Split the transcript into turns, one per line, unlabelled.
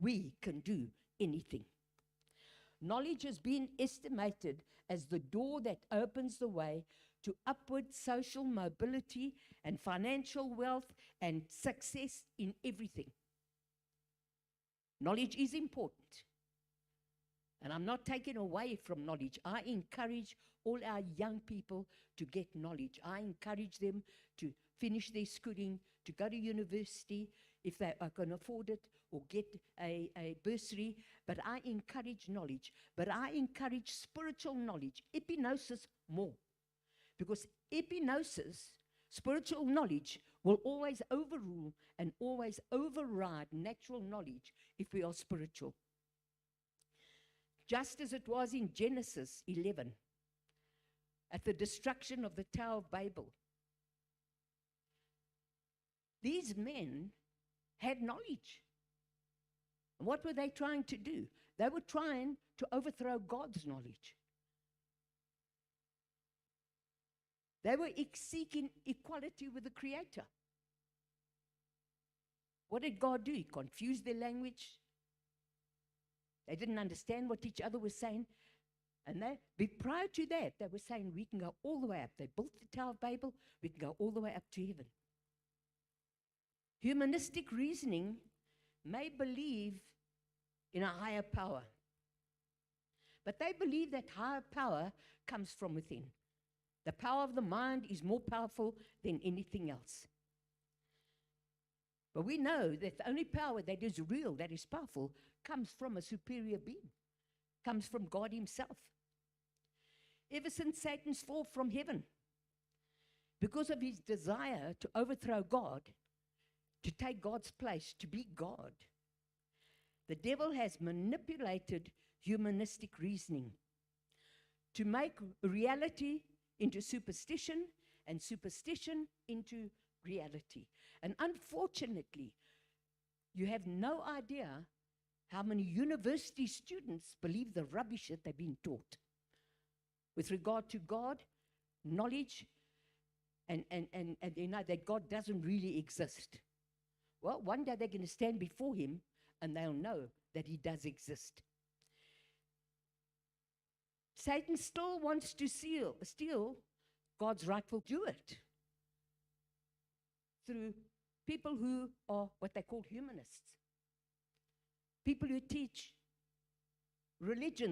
we can do anything. Knowledge has been estimated as the door that opens the way to upward social mobility and financial wealth and success in everything. Knowledge is important. And I'm not taking away from knowledge. I encourage all our young people to get knowledge. I encourage them to finish their schooling, to go to university if they can afford it, or get a bursary. But I encourage knowledge. But I encourage spiritual knowledge, epignosis, more. Because epignosis, spiritual knowledge, will always overrule and always override natural knowledge if we are spiritual. Just as it was in Genesis 11, at the destruction of the Tower of Babel. These men had knowledge. And what were they trying to do? They were trying to overthrow God's knowledge. They were seeking equality with the Creator. What did God do? He confused their language. They didn't understand what each other was saying. And prior to that, they were saying, we can go all the way up. They built the Tower of Babel. We can go all the way up to heaven. Humanistic reasoning may believe in a higher power. But they believe that higher power comes from within. The power of the mind is more powerful than anything else. But we know that the only power that is real, that is powerful, comes from a superior being, comes from God himself. Ever since Satan's fall from heaven, because of his desire to overthrow God, to take God's place, to be God, the devil has manipulated humanistic reasoning to make reality into superstition and superstition into reality. And unfortunately, you have no idea how many university students believe the rubbish that they've been taught with regard to God, knowledge, and you know that God doesn't really exist. Well, one day they're going to stand before him and they'll know that he does exist. Satan still wants to steal God's rightful do it through people who are what they call humanists. People who teach religions